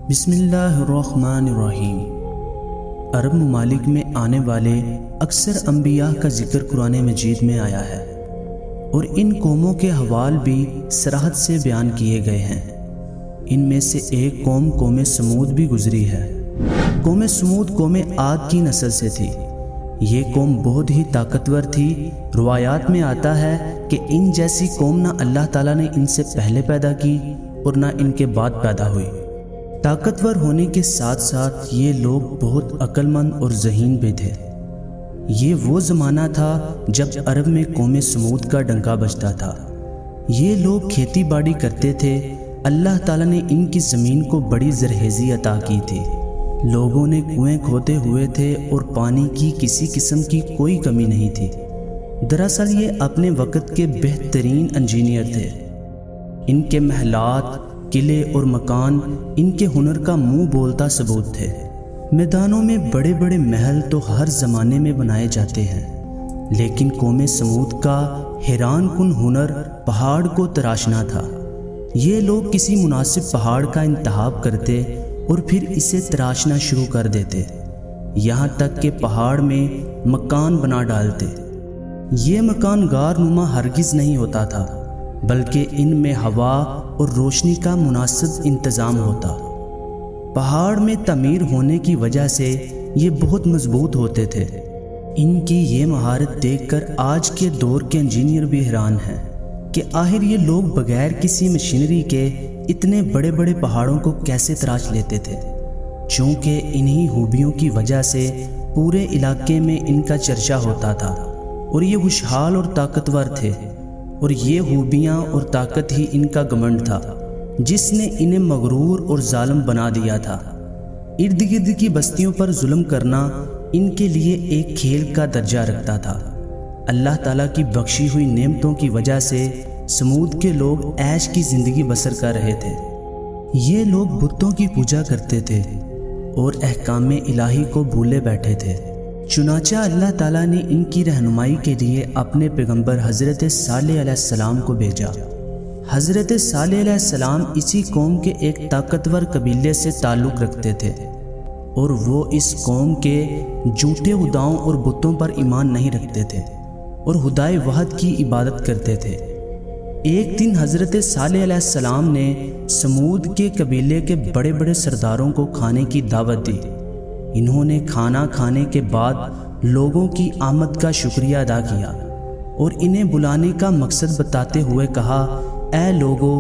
بسم اللہ الرحمن الرحیم۔ عرب ممالک میں آنے والے اکثر انبیاء کا ذکر قرآن مجید میں آیا ہے اور ان قوموں کے حوال بھی صراحت سے بیان کیے گئے ہیں۔ ان میں سے ایک قوم سمود بھی گزری ہے۔ قوم سمود قوم عاد کی نسل سے تھی۔ یہ قوم بہت ہی طاقتور تھی۔ روایات میں آتا ہے کہ ان جیسی قوم نہ اللہ تعالیٰ نے ان سے پہلے پیدا کی اور نہ ان کے بعد پیدا ہوئی۔ طاقتور ہونے کے ساتھ ساتھ یہ لوگ بہت عقل مند اور ذہین بھی تھے۔ یہ وہ زمانہ تھا جب عرب میں قوم سمود کا ڈنکا بجتا تھا۔ یہ لوگ کھیتی باڑی کرتے تھے۔ اللہ تعالیٰ نے ان کی زمین کو بڑی زرخیزی عطا کی تھی۔ لوگوں نے کنویں کھودے ہوئے تھے اور پانی کی کسی قسم کی کوئی کمی نہیں تھی۔ دراصل یہ اپنے وقت کے بہترین انجینئر تھے۔ ان کے محلات، قلعے اور مکان ان کے ہنر کا منہ بولتا ثبوت تھے۔ میدانوں میں بڑے بڑے محل تو ہر زمانے میں بنائے جاتے ہیں، لیکن قوم سمود کا حیران کن ہنر پہاڑ کو تراشنا تھا۔ یہ لوگ کسی مناسب پہاڑ کا انتخاب کرتے اور پھر اسے تراشنا شروع کر دیتے، یہاں تک کہ پہاڑ میں مکان بنا ڈالتے۔ یہ مکان غار نما ہرگز نہیں ہوتا تھا، بلکہ ان میں ہوا اور روشنی کا مناسب انتظام ہوتا۔ پہاڑ میں تعمیر ہونے کی وجہ سے یہ بہت مضبوط ہوتے تھے۔ ان کی یہ مہارت دیکھ کر آج کے دور کے انجینئر بھی حیران ہیں کہ آخر یہ لوگ بغیر کسی مشینری کے اتنے بڑے بڑے پہاڑوں کو کیسے تراش لیتے تھے۔ چونکہ انہی خوبیوں کی وجہ سے پورے علاقے میں ان کا چرچا ہوتا تھا اور یہ خوشحال اور طاقتور تھے، اور یہ خوبیاں اور طاقت ہی ان کا گھمنڈ تھا جس نے انہیں مغرور اور ظالم بنا دیا تھا۔ ارد گرد کی بستیوں پر ظلم کرنا ان کے لیے ایک کھیل کا درجہ رکھتا تھا۔ اللہ تعالیٰ کی بخشی ہوئی نعمتوں کی وجہ سے سمود کے لوگ عیش کی زندگی بسر کر رہے تھے۔ یہ لوگ بتوں کی پوجا کرتے تھے اور احکام الہی کو بھولے بیٹھے تھے۔ چنانچہ اللہ تعالیٰ نے ان کی رہنمائی کے لیے اپنے پیغمبر حضرت صالح علیہ السلام کو بھیجا۔ حضرت صالح علیہ السلام اسی قوم کے ایک طاقتور قبیلے سے تعلق رکھتے تھے، اور وہ اس قوم کے جھوٹے خداؤں اور بتوں پر ایمان نہیں رکھتے تھے اور خدائے واحد کی عبادت کرتے تھے۔ ایک دن حضرت صالح علیہ السلام نے سمود کے قبیلے کے بڑے بڑے سرداروں کو کھانے کی دعوت دی۔ انہوں نے کھانا کھانے کے بعد لوگوں کی آمد کا شکریہ ادا کیا اور انہیں بلانے کا مقصد بتاتے ہوئے کہا، اے لوگو،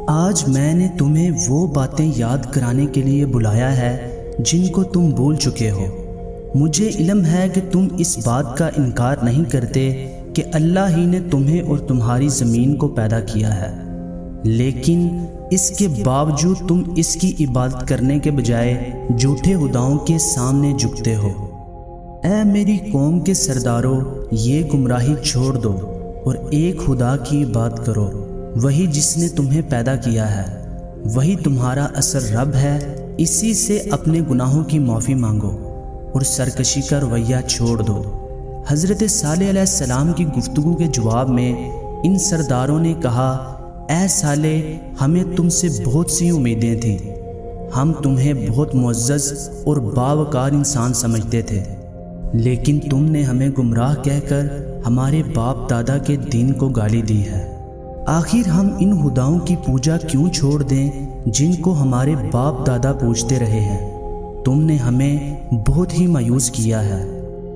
آج میں نے تمہیں وہ باتیں یاد کرانے کے لیے بلایا ہے جن کو تم بھول چکے ہو۔ مجھے علم ہے کہ تم اس بات کا انکار نہیں کرتے کہ اللہ ہی نے تمہیں اور تمہاری زمین کو پیدا کیا ہے، لیکن اس کے باوجود تم اس کی عبادت کرنے کے بجائے جھوٹے خداؤں کے سامنے جھکتے ہو۔ اے میری قوم کے سرداروں، یہ گمراہی چھوڑ دو اور ایک خدا کی عبادت کرو، وہی جس نے تمہیں پیدا کیا ہے، وہی تمہارا اصل رب ہے۔ اسی سے اپنے گناہوں کی معافی مانگو اور سرکشی کا رویہ چھوڑ دو۔ حضرت صالح علیہ السلام کی گفتگو کے جواب میں ان سرداروں نے کہا، اے صالح، ہمیں تم سے بہت سی امیدیں تھیں۔ ہم تمہیں بہت معزز اور باوقار انسان سمجھتے تھے، لیکن تم نے ہمیں گمراہ کہہ کر ہمارے باپ دادا کے دین کو گالی دی ہے۔ آخر ہم ان خداؤں کی پوجا کیوں چھوڑ دیں جن کو ہمارے باپ دادا پوجتے رہے ہیں؟ تم نے ہمیں بہت ہی مایوس کیا ہے۔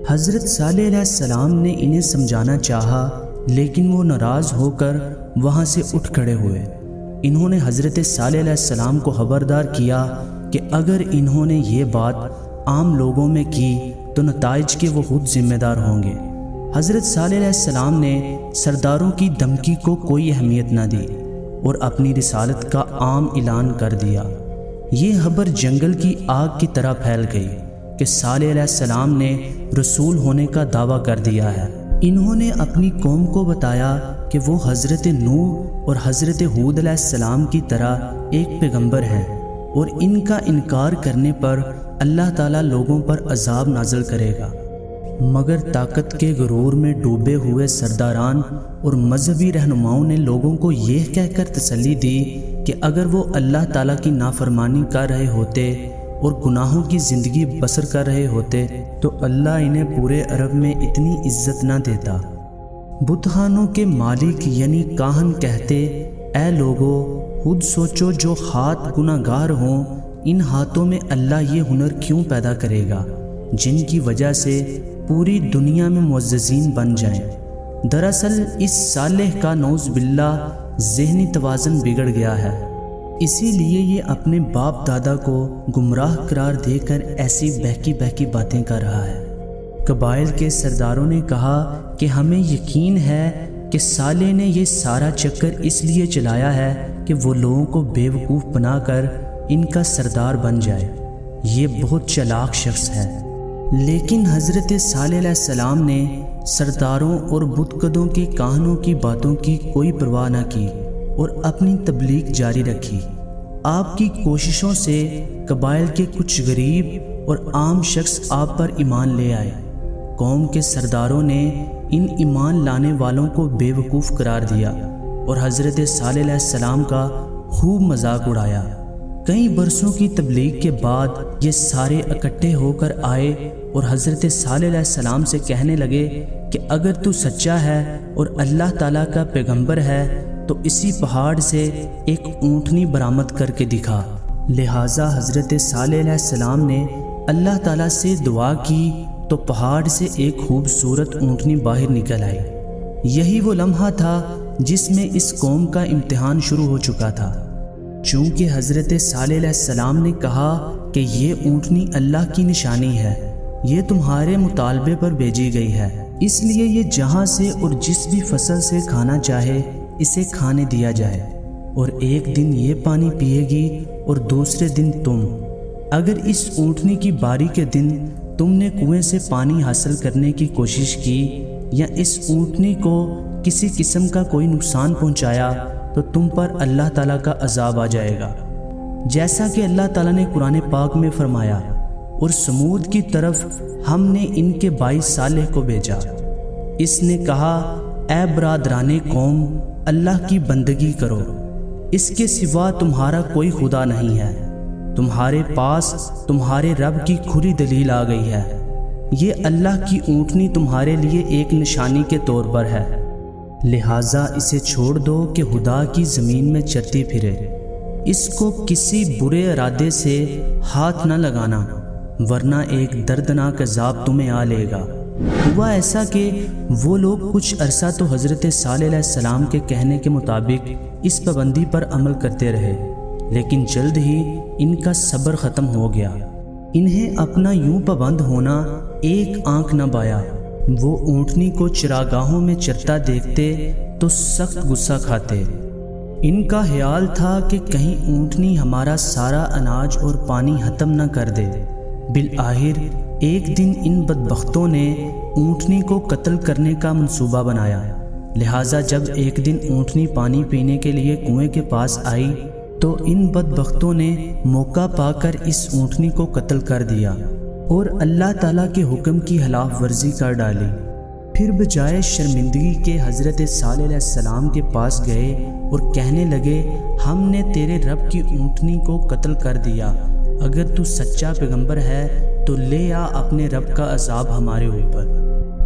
حضرت صالح علیہ السلام نے انہیں سمجھانا چاہا، لیکن وہ ناراض ہو کر وہاں سے اٹھ کھڑے ہوئے۔ انہوں نے حضرت صالح علیہ السلام کو خبردار کیا کہ اگر انہوں نے یہ بات عام لوگوں میں کی تو نتائج کے وہ خود ذمہ دار ہوں گے۔ حضرت صالح علیہ السلام نے سرداروں کی دھمکی کو کوئی اہمیت نہ دی اور اپنی رسالت کا عام اعلان کر دیا۔ یہ خبر جنگل کی آگ کی طرح پھیل گئی کہ صالح علیہ السلام نے رسول ہونے کا دعویٰ کر دیا ہے۔ انہوں نے اپنی قوم کو بتایا کہ وہ حضرت نوح اور حضرت ہود علیہ السلام کی طرح ایک پیغمبر ہیں، اور ان کا انکار کرنے پر اللہ تعالیٰ لوگوں پر عذاب نازل کرے گا۔ مگر طاقت کے غرور میں ڈوبے ہوئے سرداران اور مذہبی رہنماؤں نے لوگوں کو یہ کہہ کر تسلی دی کہ اگر وہ اللہ تعالیٰ کی نافرمانی کر رہے ہوتے اور گناہوں کی زندگی بسر کر رہے ہوتے تو اللہ انہیں پورے عرب میں اتنی عزت نہ دیتا۔ بتخانوں کے مالک یعنی کاہن کہتے، اے لوگو، خود سوچو، جو ہاتھ گناہ گار ہوں ان ہاتھوں میں اللہ یہ ہنر کیوں پیدا کرے گا جن کی وجہ سے پوری دنیا میں معززین بن جائیں۔ دراصل اس صالح کا نعوذ باللہ ذہنی توازن بگڑ گیا ہے، اسی لیے یہ اپنے باپ دادا کو گمراہ قرار دے کر ایسی بہکی بہکی باتیں کر رہا ہے۔ قبائل کے سرداروں نے کہا کہ ہمیں یقین ہے کہ صالح نے یہ سارا چکر اس لیے چلایا ہے کہ وہ لوگوں کو بیوقوف بنا کر ان کا سردار بن جائے، یہ بہت چلاک شخص ہے۔ لیکن حضرت صالح علیہ السلام نے سرداروں اور بت قدوں کے کاہنوں کی باتوں کی کوئی پرواہ نہ کی اور اپنی تبلیغ جاری رکھی۔ آپ کی کوششوں سے قبائل کے کچھ غریب اور عام شخص آپ پر ایمان لے آئے۔ قوم کے سرداروں نے ان ایمان لانے والوں کو بے وقوف قرار دیا اور حضرت صالح علیہ السلام کا خوب مذاق اڑایا۔ کئی برسوں کی تبلیغ کے بعد یہ سارے اکٹھے ہو کر آئے اور حضرت صالح علیہ السلام سے کہنے لگے کہ اگر تو سچا ہے اور اللہ تعالیٰ کا پیغمبر ہے تو اسی پہاڑ سے ایک اونٹنی برآمد کر کے دکھا۔ لہٰذا حضرت صالح علیہ السلام نے اللہ تعالیٰ سے دعا کی تو پہاڑ سے ایک خوبصورت اونٹنی باہر نکل آئی۔ یہی وہ لمحہ تھا جس میں اس قوم کا امتحان شروع ہو چکا تھا۔ چونکہ حضرت صالح علیہ السلام نے کہا کہ یہ اونٹنی اللہ کی نشانی ہے، یہ تمہارے مطالبے پر بھیجی گئی ہے، اس لیے یہ جہاں سے اور جس بھی فصل سے کھانا چاہے اسے کھانے دیا جائے، اور ایک دن یہ پانی پیے گی اور دوسرے دن تم۔ اگر اس اونٹنی کی باری کے دن تم نے کنویں سے پانی حاصل کرنے کی کوشش کی یا اس اونٹنی کو کسی قسم کا کوئی نقصان پہنچایا تو تم پر اللہ تعالیٰ کا عذاب آ جائے گا، جیسا کہ اللہ تعالیٰ نے قرآن پاک میں فرمایا، اور سمود کی طرف ہم نے ان کے بھائی صالح کو بھیجا۔ اس نے کہا، اے برادران قوم، اللہ کی بندگی کرو، اس کے سوا تمہارا کوئی خدا نہیں ہے، تمہارے پاس تمہارے رب کی کھلی دلیل آ گئی ہے، یہ اللہ کی اونٹنی تمہارے لیے ایک نشانی کے طور پر ہے، لہٰذا اسے چھوڑ دو کہ خدا کی زمین میں چرتی پھرے، اس کو کسی برے ارادے سے ہاتھ نہ لگانا ورنہ ایک دردناک عذاب تمہیں آ لے گا۔ ہوا ایسا کہ وہ لوگ کچھ عرصہ تو حضرت صالح علیہ السلام کے کہنے کے مطابق اس پابندی پر عمل کرتے رہے، لیکن جلد ہی ان کا صبر ختم ہو گیا۔ انہیں اپنا یوں پابند ہونا ایک آنکھ نہ بایا۔ وہ اونٹنی کو چراگاہوں میں چرتا دیکھتے تو سخت غصہ کھاتے۔ ان کا خیال تھا کہ کہیں اونٹنی ہمارا سارا اناج اور پانی ختم نہ کر دے۔ بالآخر ایک دن ان بدبختوں نے اونٹنی کو قتل کرنے کا منصوبہ بنایا، لہٰذا جب ایک دن اونٹنی پانی پینے کے لیے کنویں کے پاس آئی تو ان بدبختوں نے موقع پا کر اس اونٹنی کو قتل کر دیا اور اللہ تعالیٰ کے حکم کی خلاف ورزی کر ڈالی۔ پھر بجائے شرمندگی کے حضرت صالح علیہ السلام کے پاس گئے اور کہنے لگے، ہم نے تیرے رب کی اونٹنی کو قتل کر دیا، اگر تو سچا پیغمبر ہے تو لے آ اپنے رب کا عذاب ہمارے اوپر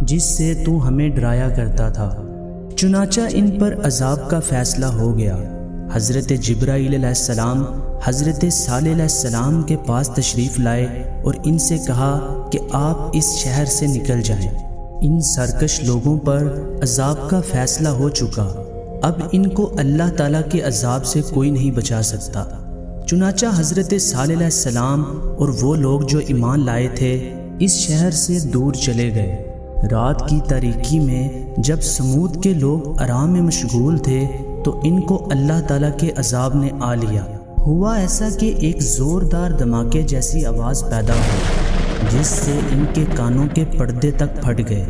جس سے تو ہمیں ڈرایا کرتا تھا۔ چنانچہ ان پر عذاب کا فیصلہ ہو گیا۔ حضرت جبرائیل علیہ السلام حضرت صالح علیہ السلام کے پاس تشریف لائے اور ان سے کہا کہ آپ اس شہر سے نکل جائیں، ان سرکش لوگوں پر عذاب کا فیصلہ ہو چکا، اب ان کو اللہ تعالیٰ کے عذاب سے کوئی نہیں بچا سکتا۔ چنانچہ حضرت صالح علیہ السلام اور وہ لوگ جو ایمان لائے تھے اس شہر سے دور چلے گئے۔ رات کی تاریکی میں جب سمود کے لوگ آرام میں مشغول تھے تو ان کو اللہ تعالیٰ کے عذاب نے آ لیا۔ ہوا ایسا کہ ایک زوردار دھماکے جیسی آواز پیدا ہوئی جس سے ان کے کانوں کے پردے تک پھٹ گئے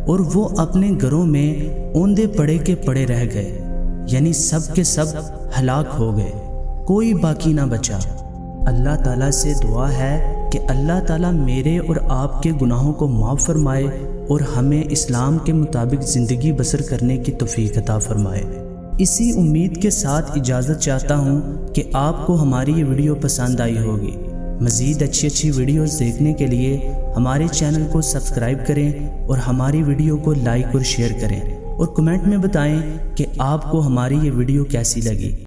اور وہ اپنے گھروں میں اوندے پڑے کے پڑے رہ گئے، یعنی سب کے سب ہلاک ہو گئے، کوئی باقی نہ بچا۔ اللہ تعالیٰ سے دعا ہے کہ اللہ تعالیٰ میرے اور آپ کے گناہوں کو معاف فرمائے اور ہمیں اسلام کے مطابق زندگی بسر کرنے کی توفیق عطا فرمائے۔ اسی امید کے ساتھ اجازت چاہتا ہوں کہ آپ کو ہماری یہ ویڈیو پسند آئی ہوگی۔ مزید اچھی ویڈیوز دیکھنے کے لیے ہمارے چینل کو سبسکرائب کریں اور ہماری ویڈیو کو لائک اور شیئر کریں، اور کمنٹ میں بتائیں کہ آپ کو ہماری یہ ویڈیو کیسی لگی۔